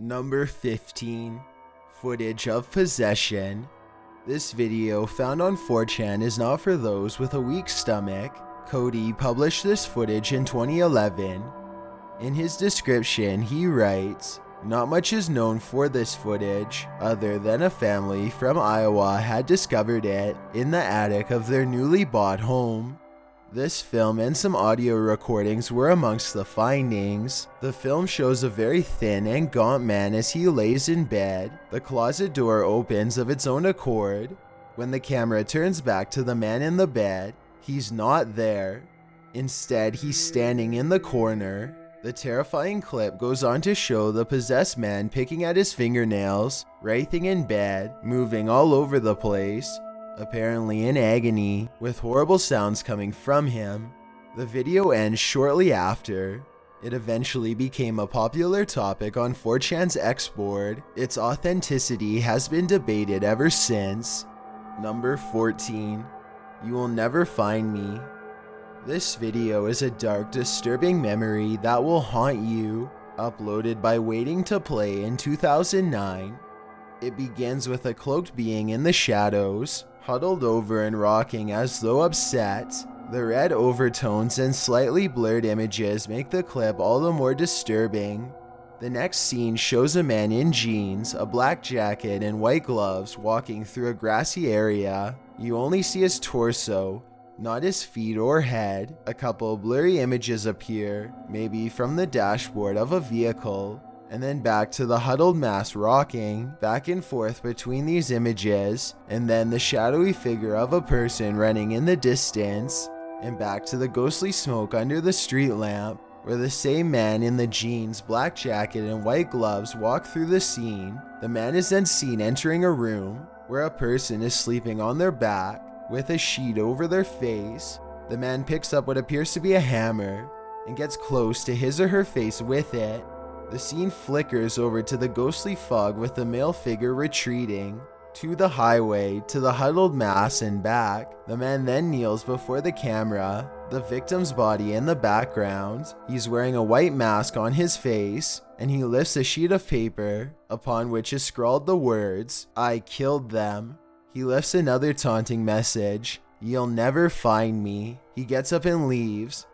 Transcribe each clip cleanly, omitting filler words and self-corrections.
Number 15. Footage of possession. This video, found on 4chan, is not for those with a weak stomach. Cody published this footage in 2011. In his description, he writes, "Not much is known for this footage, other than a family from Iowa had discovered it in the attic of their newly bought home. This film and some audio recordings were amongst the findings. The film shows a very thin and gaunt man as he lays in bed. The closet door opens of its own accord. When the camera turns back to the man in the bed, he's not there. Instead, he's standing in the corner. The terrifying clip goes on to show the possessed man picking at his fingernails, writhing in bed, moving all over the place, apparently in agony, with horrible sounds coming from him. The video ends shortly after. It eventually became a popular topic on 4chan's X board. Its authenticity has been debated ever since." Number 14. You Will Never Find Me. This video is a dark, disturbing memory that will haunt you, uploaded by Waiting to Play in 2009. It begins with a cloaked being in the shadows, huddled over and rocking as though upset. The red overtones and slightly blurred images make the clip all the more disturbing. The next scene shows a man in jeans, a black jacket, and white gloves walking through a grassy area. You only see his torso, not his feet or head. A couple blurry images appear, maybe from the dashboard of a vehicle, and then back to the huddled mass rocking, back and forth between these images, and then the shadowy figure of a person running in the distance, and back to the ghostly smoke under the street lamp, where the same man in the jeans, black jacket, and white gloves walk through the scene. The man is then seen entering a room, where a person is sleeping on their back, with a sheet over their face. The man picks up what appears to be a hammer, and gets close to his or her face with it. The scene flickers over to the ghostly fog with the male figure retreating to the highway, to the huddled mass and back. The man then kneels before the camera, the victim's body in the background. He's wearing a white mask on his face, and he lifts a sheet of paper, upon which is scrawled the words, "I killed them." He lifts another taunting message, "You'll never find me." He gets up and leaves,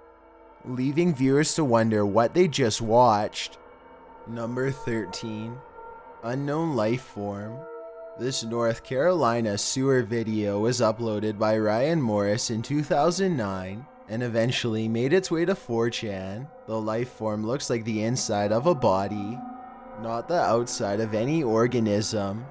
leaving viewers to wonder what they just watched. Number 13. Unknown Life Form. This North Carolina sewer video was uploaded by Ryan Morris in 2009 and eventually made its way to 4chan. The life form looks like the inside of a body, not the outside of any organism.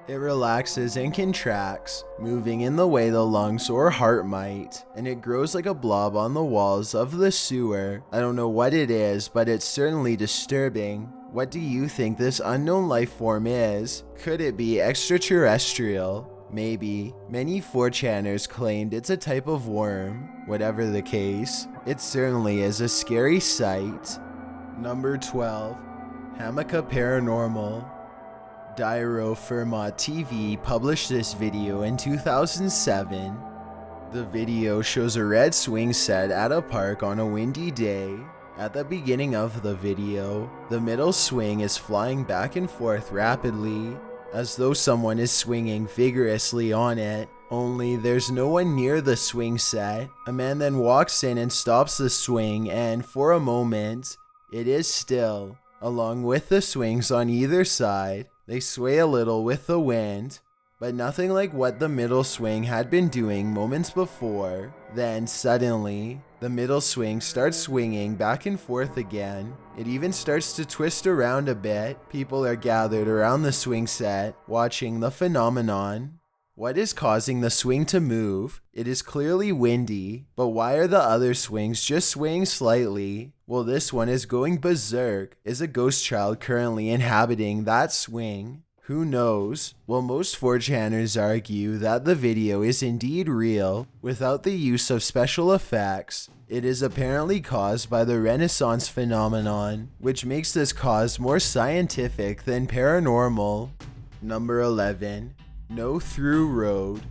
It relaxes and contracts, moving in the way the lungs or heart might, and it grows like a blob on the walls of the sewer. I don't know what it is, but it's certainly disturbing. What do you think this unknown life form is? Could it be extraterrestrial? Maybe. Many 4chaners claimed it's a type of worm. Whatever the case, it certainly is a scary sight. Number 12. Hamaka Paranormal. Dairo Fermat TV published this video in 2007. The video shows a red swing set at a park on a windy day. At the beginning of the video, the middle swing is flying back and forth rapidly, as though someone is swinging vigorously on it, only there's no one near the swing set. A man then walks in and stops the swing, and for a moment, it is still, along with the swings on either side. They sway a little with the wind, but nothing like what the middle swing had been doing moments before. Then suddenly, the middle swing starts swinging back and forth again. It even starts to twist around a bit. People are gathered around the swing set, watching the phenomenon. What is causing the swing to move? It is clearly windy, but why are the other swings just swaying slightly? Well, this one is going berserk. Is a ghost child currently inhabiting that swing? Who knows? Well, most 4chaners argue that the video is indeed real, without the use of special effects. It is apparently caused by the Renaissance phenomenon, which makes this cause more scientific than paranormal. Number 11. No Through Road.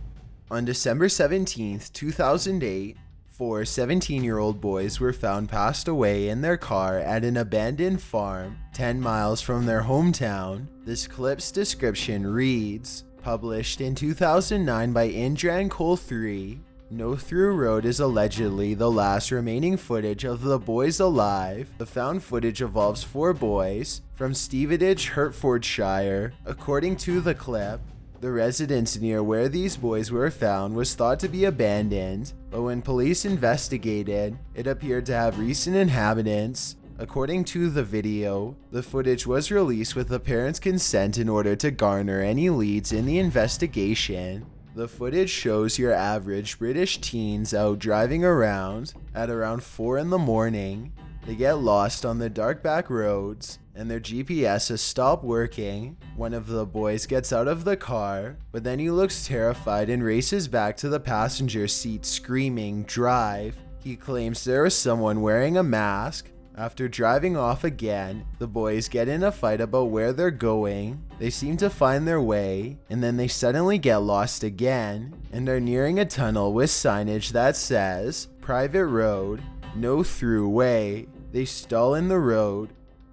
On December 17th, 2008, Four 17-year-old boys were found passed away in their car at an abandoned farm 10 miles from their hometown. This clip's description reads, published in 2009 by Indran Cole 3. No Through Road is allegedly the last remaining footage of the boys alive. The found footage involves 4 boys from Stevenage, Hertfordshire. According to the clip, the residence near where these boys were found was thought to be abandoned, but when police investigated, it appeared to have recent inhabitants. According to the video, the footage was released with the parents' consent in order to garner any leads in the investigation. The footage shows your average British teens out driving around at around 4 in the morning. They get lost on the dark back roads, and their GPS has stopped working. One of the boys gets out of the car, but then he looks terrified and races back to the passenger seat screaming, "Drive!" He claims there is someone wearing a mask. After driving off again, the boys get in a fight about where they're going. They seem to find their way, and then they suddenly get lost again, and are nearing a tunnel with signage that says, "Private road, no through way." They stall in the road,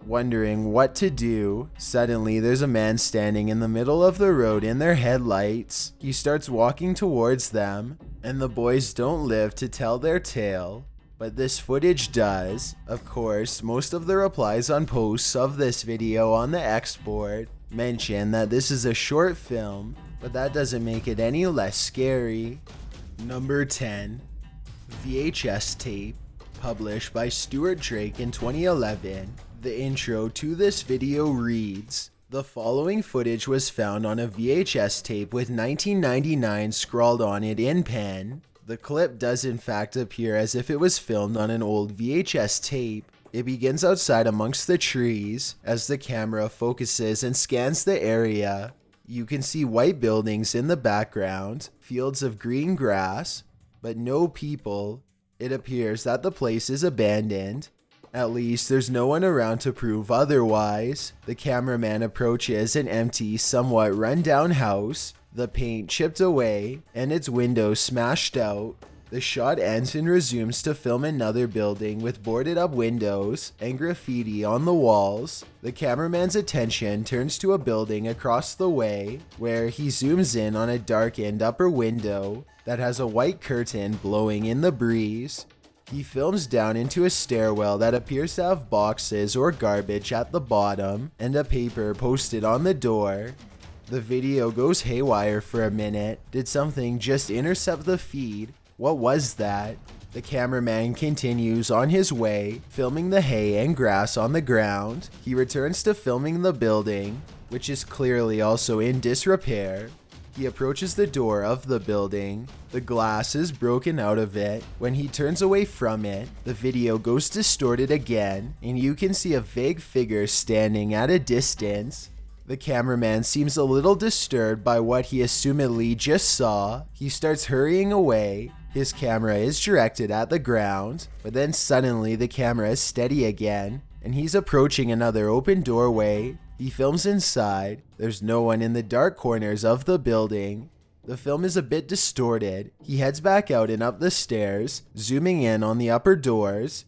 wondering what to do. Suddenly, there's a man standing in the middle of the road in their headlights. He starts walking towards them, and the boys don't live to tell their tale. But this footage does. Of course, most of the replies on posts of this video on the export mention that this is a short film, but that doesn't make it any less scary. Number 10. VHS tape, published by Stuart Drake in 2011. The intro to this video reads, the following footage was found on a VHS tape with 1999 scrawled on it in pen. The clip does in fact appear as if it was filmed on an old VHS tape. It begins outside amongst the trees as the camera focuses and scans the area. You can see white buildings in the background, fields of green grass, but no people. It appears that the place is abandoned. At least there's no one around to prove otherwise. The cameraman approaches an empty, somewhat run-down house, the paint chipped away, and its windows smashed out. The shot ends and resumes to film another building with boarded up windows and graffiti on the walls. The cameraman's attention turns to a building across the way, where he zooms in on a darkened upper window that has a white curtain blowing in the breeze. He films down into a stairwell that appears to have boxes or garbage at the bottom and a paper posted on the door. The video goes haywire for a minute. Did something just intercept the feed? What was that? The cameraman continues on his way, filming the hay and grass on the ground. He returns to filming the building, which is clearly also in disrepair. He approaches the door of the building. The glass is broken out of it. When he turns away from it, the video goes distorted again, and you can see a vague figure standing at a distance. The cameraman seems a little disturbed by what he assumedly just saw. He starts hurrying away. His camera is directed at the ground, but then suddenly the camera is steady again, and he's approaching another open doorway. He films inside. There's no one in the dark corners of the building. The film is a bit distorted. He heads back out and up the stairs, zooming in on the upper doors.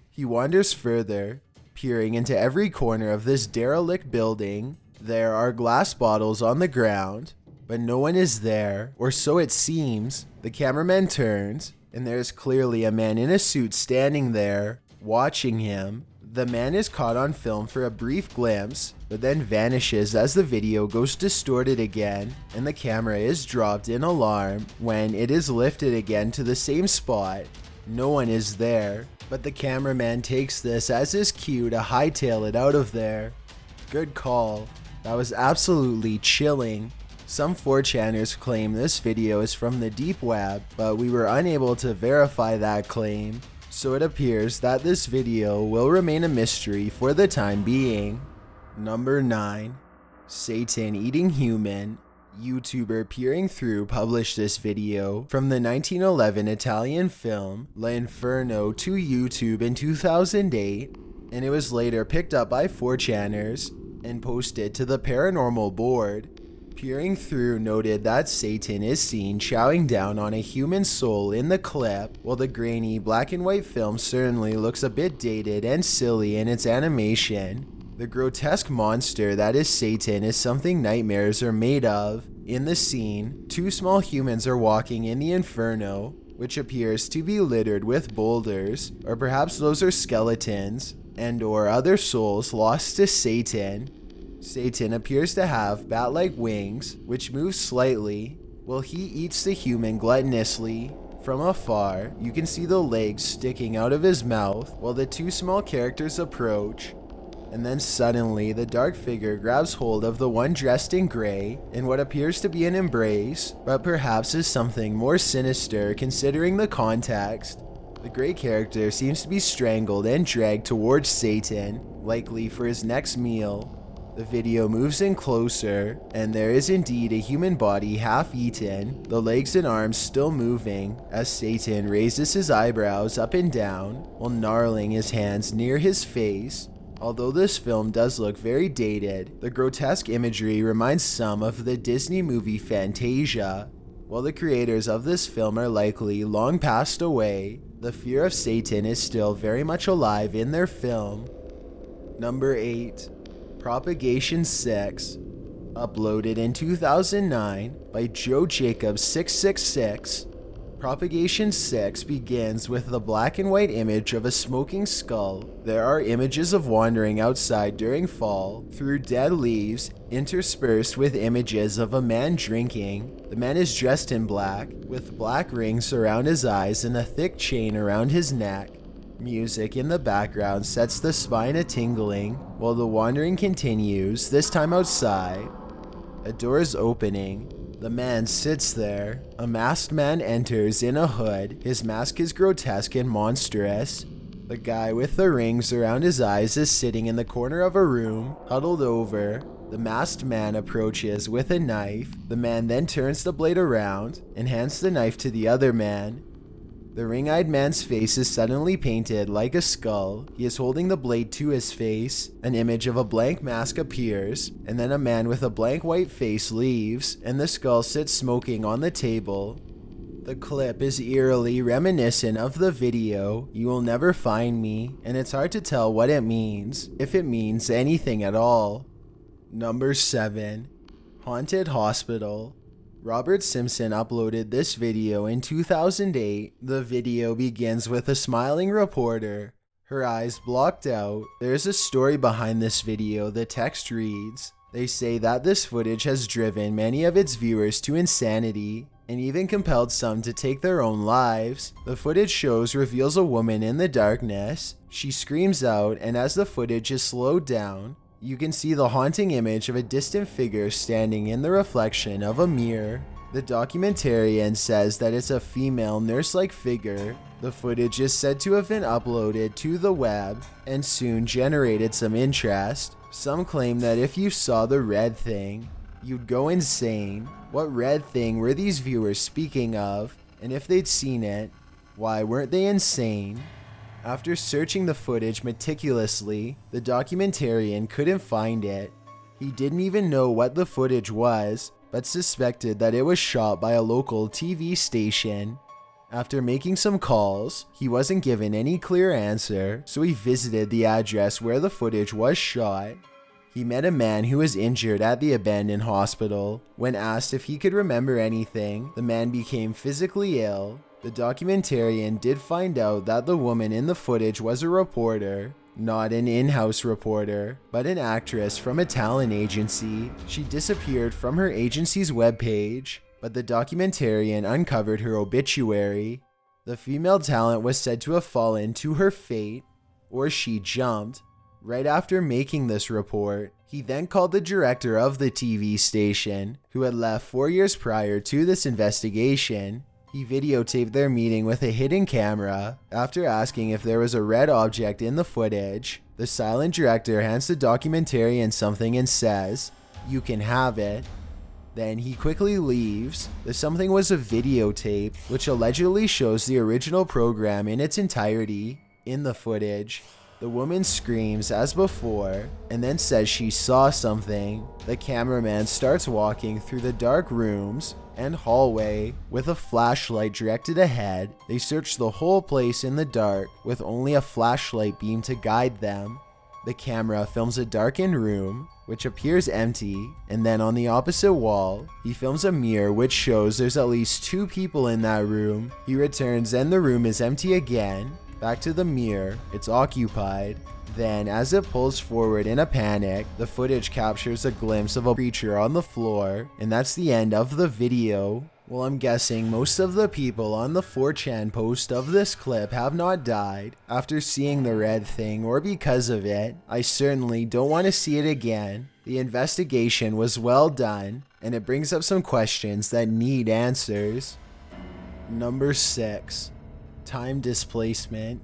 He wanders further, peering into every corner of this derelict building. There are glass bottles on the ground, but no one is there, or so it seems. The cameraman turns, and there is clearly a man in a suit standing there, watching him. The man is caught on film for a brief glimpse, but then vanishes as the video goes distorted again, and the camera is dropped in alarm when it is lifted again to the same spot. No one is there, but the cameraman takes this as his cue to hightail it out of there. Good call. That was absolutely chilling. Some 4chaners claim this video is from the deep web, but we were unable to verify that claim, so it appears that this video will remain a mystery for the time being. Number 9. Satan Eating Human. YouTuber Peering Through published this video from the 1911 Italian film L'Inferno to YouTube in 2008, and it was later picked up by 4chaners and posted to the paranormal board. Peering through noted that Satan is seen chowing down on a human soul in the clip. While the grainy black and white film certainly looks a bit dated and silly in its animation, the grotesque monster that is Satan is something nightmares are made of. In the scene, two small humans are walking in the inferno, which appears to be littered with boulders, or perhaps those are skeletons and or other souls lost to Satan. Satan appears to have bat-like wings, which move slightly, while he eats the human gluttonously. From afar, you can see the legs sticking out of his mouth while the two small characters approach. And then suddenly, the dark figure grabs hold of the one dressed in gray in what appears to be an embrace, but perhaps is something more sinister considering the context. The gray character seems to be strangled and dragged towards Satan, likely for his next meal. The video moves in closer, and there is indeed a human body half-eaten, the legs and arms still moving, as Satan raises his eyebrows up and down, while gnarling his hands near his face. Although this film does look very dated, the grotesque imagery reminds some of the Disney movie Fantasia. While the creators of this film are likely long passed away, the fear of Satan is still very much alive in their film. Number 8. Propagation 6, uploaded in 2009 by Joe Jacobs 666. Propagation 6 begins with the black and white image of a smoking skull. There are images of wandering outside during fall through dead leaves, interspersed with images of a man drinking. The man is dressed in black, with black rings around his eyes and a thick chain around his neck. Music in the background sets the spine a-tingling, while the wandering continues, this time outside. A door is opening. The man sits there. A masked man enters in a hood. His mask is grotesque and monstrous. The guy with the rings around his eyes is sitting in the corner of a room, huddled over. The masked man approaches with a knife. The man then turns the blade around and hands the knife to the other man. The ring-eyed man's face is suddenly painted like a skull. He is holding the blade to his face. An image of a blank mask appears, and then a man with a blank white face leaves, and the skull sits smoking on the table. The clip is eerily reminiscent of the video "You Will Never Find Me," and it's hard to tell what it means, if it means anything at all. Number 7. Haunted Hospital. Robert Simpson uploaded this video in 2008. The video begins with a smiling reporter, her eyes blocked out. There's a story behind this video. The text reads, "They say that this footage has driven many of its viewers to insanity, and even compelled some to take their own lives. The footage shows reveals a woman in the darkness. She screams out, and as the footage is slowed down, you can see the haunting image of a distant figure standing in the reflection of a mirror. The documentarian says that it's a female nurse-like figure. The footage is said to have been uploaded to the web and soon generated some interest. Some claim that if you saw the red thing, you'd go insane. What red thing were these viewers speaking of? And if they'd seen it, why weren't they insane?" After searching the footage meticulously, the documentarian couldn't find it. He didn't even know what the footage was, but suspected that it was shot by a local TV station. After making some calls, he wasn't given any clear answer, so he visited the address where the footage was shot. He met a man who was injured at the abandoned hospital. When asked if he could remember anything, the man became physically ill. The documentarian did find out that the woman in the footage was a reporter, not an in-house reporter, but an actress from a talent agency. She disappeared from her agency's webpage, but the documentarian uncovered her obituary. The female talent was said to have fallen to her fate, or she jumped. Right after making this report, he then called the director of the TV station, who had left 4 years prior to this investigation. He videotaped their meeting with a hidden camera. After asking if there was a red object in the footage, the silent director hands the documentarian something and says, "You can have it." Then he quickly leaves. The something was a videotape, which allegedly shows the original program in its entirety in the footage. The woman screams as before and then says she saw something. The cameraman starts walking through the dark rooms and hallway with a flashlight directed ahead. They search the whole place in the dark with only a flashlight beam to guide them. The camera films a darkened room, which appears empty, and then on the opposite wall, he films a mirror which shows there's at least 2 people in that room. He returns and the room is empty again. Back to the mirror, it's occupied. Then, as it pulls forward in a panic, the footage captures a glimpse of a creature on the floor, and that's the end of the video. Well, I'm guessing most of the people on the 4chan post of this clip have not died after seeing the red thing or because of it. I certainly don't want to see it again. The investigation was well done, and it brings up some questions that need answers. Number 6. Time displacement.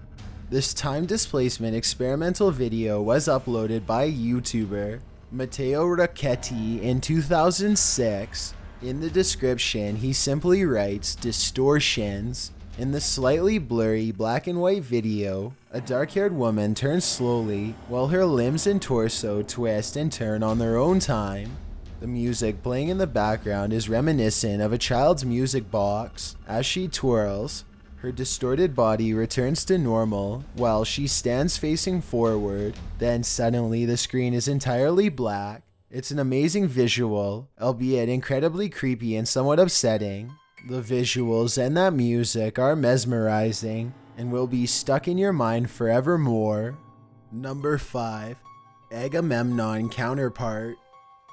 This time displacement experimental video was uploaded by YouTuber Matteo Racchetti in 2006. In the description, he simply writes distortions. In the slightly blurry black and white video, a dark-haired woman turns slowly while her limbs and torso twist and turn on their own time. The music playing in the background is reminiscent of a child's music box. As she twirls, her distorted body returns to normal while she stands facing forward. Then suddenly the screen is entirely black. It's an amazing visual, albeit incredibly creepy and somewhat upsetting. The visuals and that music are mesmerizing and will be stuck in your mind forevermore. Number 5. Agamemnon Counterpart.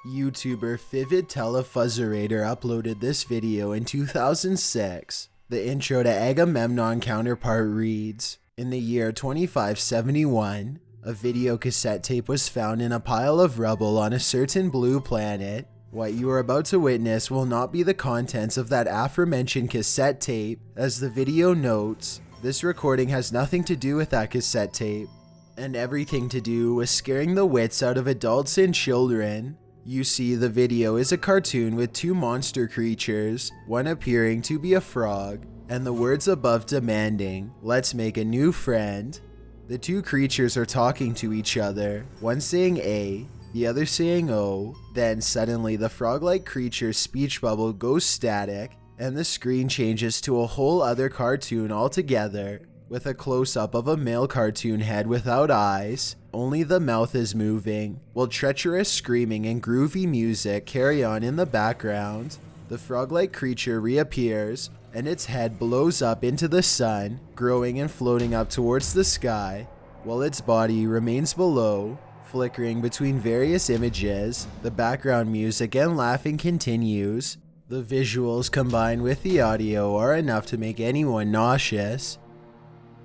YouTuber Vivid Telefuzzerator uploaded this video in 2006. The intro to Agamemnon Counterpart reads, "In the year 2571, a video cassette tape was found in a pile of rubble on a certain blue planet. What you are about to witness will not be the contents of that aforementioned cassette tape. As the video notes, this recording has nothing to do with that cassette tape, and everything to do with scaring the wits out of adults and children." You see, the video is a cartoon with 2 monster creatures, one appearing to be a frog, and the words above demanding, "Let's make a new friend." The 2 creatures are talking to each other, one saying A, the other saying O. Then suddenly the frog-like creature's speech bubble goes static, and the screen changes to a whole other cartoon altogether, with a close-up of a male cartoon head without eyes. Only the mouth is moving, while treacherous screaming and groovy music carry on in the background. The frog-like creature reappears, and its head blows up into the sun, growing and floating up towards the sky, while its body remains below, flickering between various images. The background music and laughing continues. The visuals combined with the audio are enough to make anyone nauseous.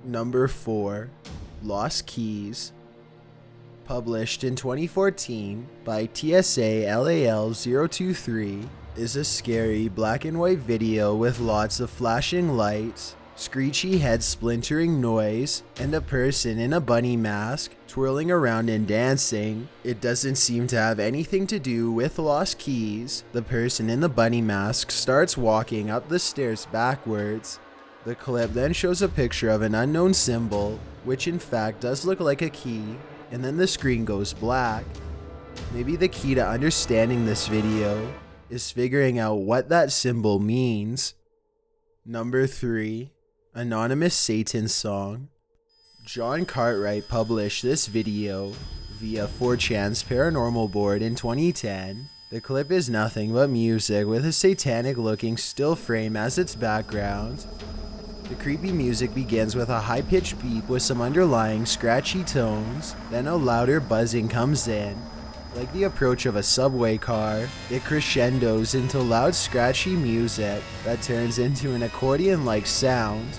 Number 4. Lost Keys. Published in 2014 by TSA-LAL023, is a scary black and white video with lots of flashing lights, screechy head splintering noise, and a person in a bunny mask twirling around and dancing. It doesn't seem to have anything to do with lost keys. The person in the bunny mask starts walking up the stairs backwards. The clip then shows a picture of an unknown symbol, which in fact does look like a key, and then the screen goes black. Maybe the key to understanding this video is figuring out what that symbol means. Number 3. Anonymous Satan Song. John Cartwright published this video via 4chan's paranormal board in 2010. The clip is nothing but music with a satanic looking still frame as its background. The creepy music begins with a high-pitched beep with some underlying scratchy tones, then a louder buzzing comes in. Like the approach of a subway car, it crescendos into loud scratchy music that turns into an accordion-like sound.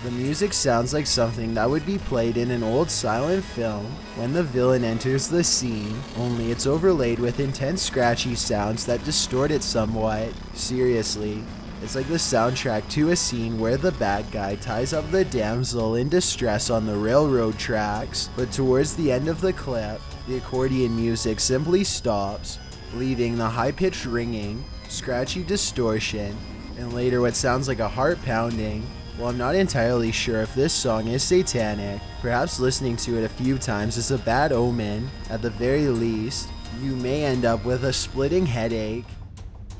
The music sounds like something that would be played in an old silent film when the villain enters the scene, only it's overlaid with intense scratchy sounds that distort it somewhat. Seriously, it's like the soundtrack to a scene where the bad guy ties up the damsel in distress on the railroad tracks, but towards the end of the clip, the accordion music simply stops, leaving the high-pitched ringing, scratchy distortion, and later what sounds like a heart pounding. While I'm not entirely sure if this song is satanic, perhaps listening to it a few times is a bad omen. At the very least, you may end up with a splitting headache.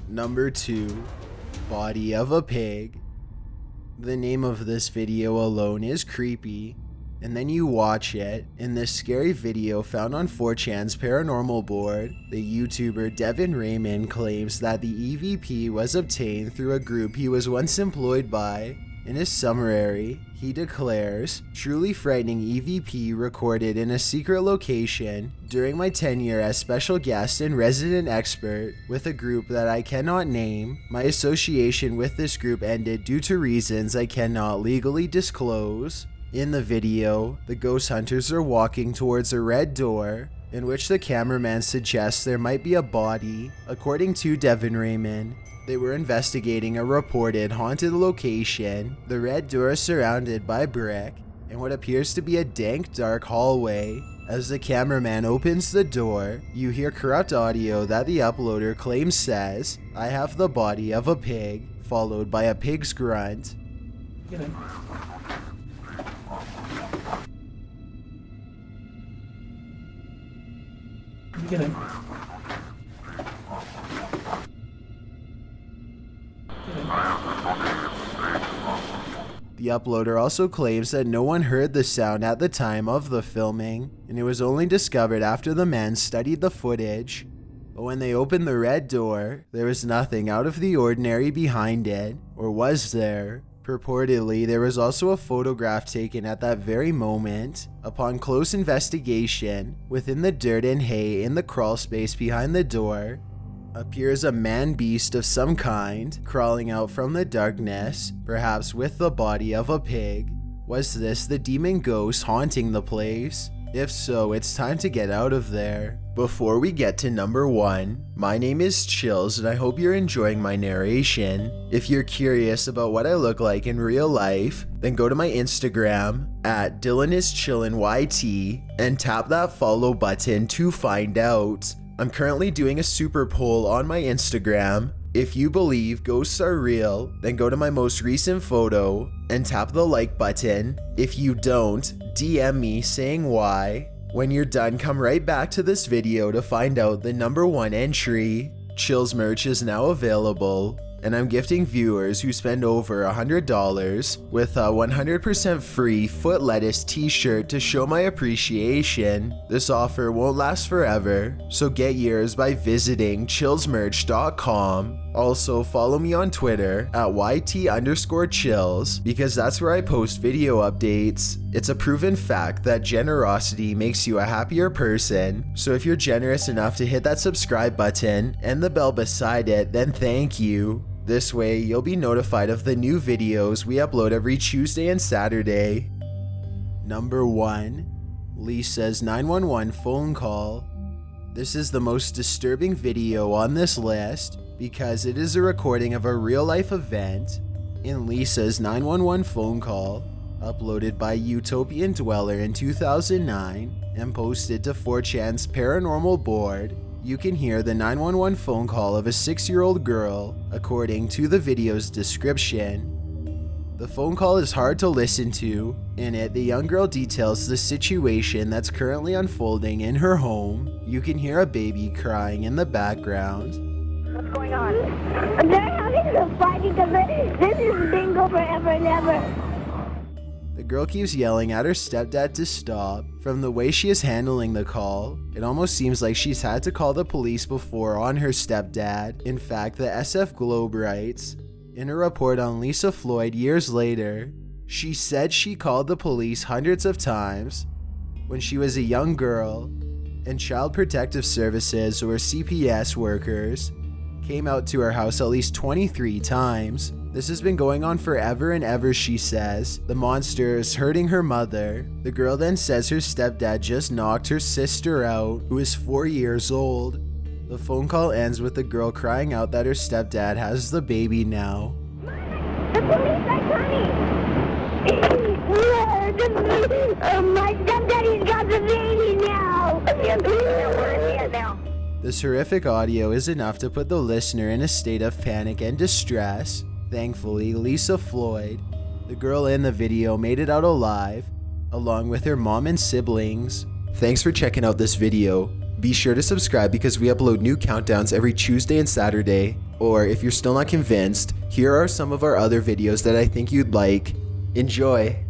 Number 2. Body of a Pig. The name of this video alone is creepy, and then you watch it. In this scary video found on 4chan's paranormal board, the YouTuber Devin Raymond claims that the EVP was obtained through a group he was once employed by. In his summary, he declares, "Truly frightening EVP recorded in a secret location during my tenure as special guest and resident expert with a group that I cannot name. My association with this group ended due to reasons I cannot legally disclose." In the video, the ghost hunters are walking towards a red door, in which the cameraman suggests there might be a body. According to Devin Raymond, they were investigating a reported haunted location. The red door is surrounded by brick and what appears to be a dank, dark hallway. As the cameraman opens the door, you hear corrupt audio that the uploader claims says, "I have the body of a pig," followed by a pig's grunt. Get in. Get in. The uploader also claims that no one heard the sound at the time of the filming, and it was only discovered after the man studied the footage. But when they opened the red door, there was nothing out of the ordinary behind it, or was there? Purportedly, there was also a photograph taken at that very moment. Upon close investigation, within the dirt and hay in the crawl space behind the door, appears a man-beast of some kind, crawling out from the darkness, perhaps with the body of a pig. Was this the demon ghost haunting the place? If so, it's time to get out of there. Before we get to number 1, my name is Chills and I hope you're enjoying my narration. If you're curious about what I look like in real life, then go to my Instagram at DylanIsChillinYT and tap that follow button to find out. I'm currently doing a super poll on my Instagram. If you believe ghosts are real, then go to my most recent photo and tap the like button. If you don't, DM me saying why. When you're done, come right back to this video to find out the number 1 entry. Chills merch is now available, and I'm gifting viewers who spend over $100 with a 100% free Foot Lettuce t-shirt to show my appreciation. This offer won't last forever, so get yours by visiting chillsmerch.com. Also, follow me on Twitter at YT_chills because that's where I post video updates. It's a proven fact that generosity makes you a happier person, so if you're generous enough to hit that subscribe button and the bell beside it, then thank you. This way, you'll be notified of the new videos we upload every Tuesday and Saturday. Number 1. Lisa's 911 phone call. This is the most disturbing video on this list because it is a recording of a real-life event. In Lisa's 911 phone call, uploaded by Utopian Dweller in 2009 and posted to 4chan's paranormal board, you can hear the 911 phone call of a 6-year-old girl, according to the video's description. The phone call is hard to listen to. In it, the young girl details the situation that's currently unfolding in her home. You can hear a baby crying in the background. What's going on? They're having a fight because this is bingo forever and ever. The girl keeps yelling at her stepdad to stop. From the way she is handling the call, it almost seems like she's had to call the police before on her stepdad. In fact, the SF Globe writes, in a report on Lisa Floyd years later, she said she called the police hundreds of times when she was a young girl, and Child Protective Services or CPS workers came out to her house at least 23 times. This has been going on forever and ever, she says. The monster is hurting her mother. The girl then says her stepdad just knocked her sister out, who is 4 years old. The phone call ends with the girl crying out that her stepdad has the baby now. The police are coming! My stepdaddy's got the baby now! We're here now. This horrific audio is enough to put the listener in a state of panic and distress. Thankfully, Lisa Floyd The girl in the video made it out alive, along with her mom and siblings. Thanks for checking out this video. Be sure to subscribe because we upload new countdowns every Tuesday and Saturday. Or if you're still not convinced, here are some of our other videos that I think you'd like. Enjoy!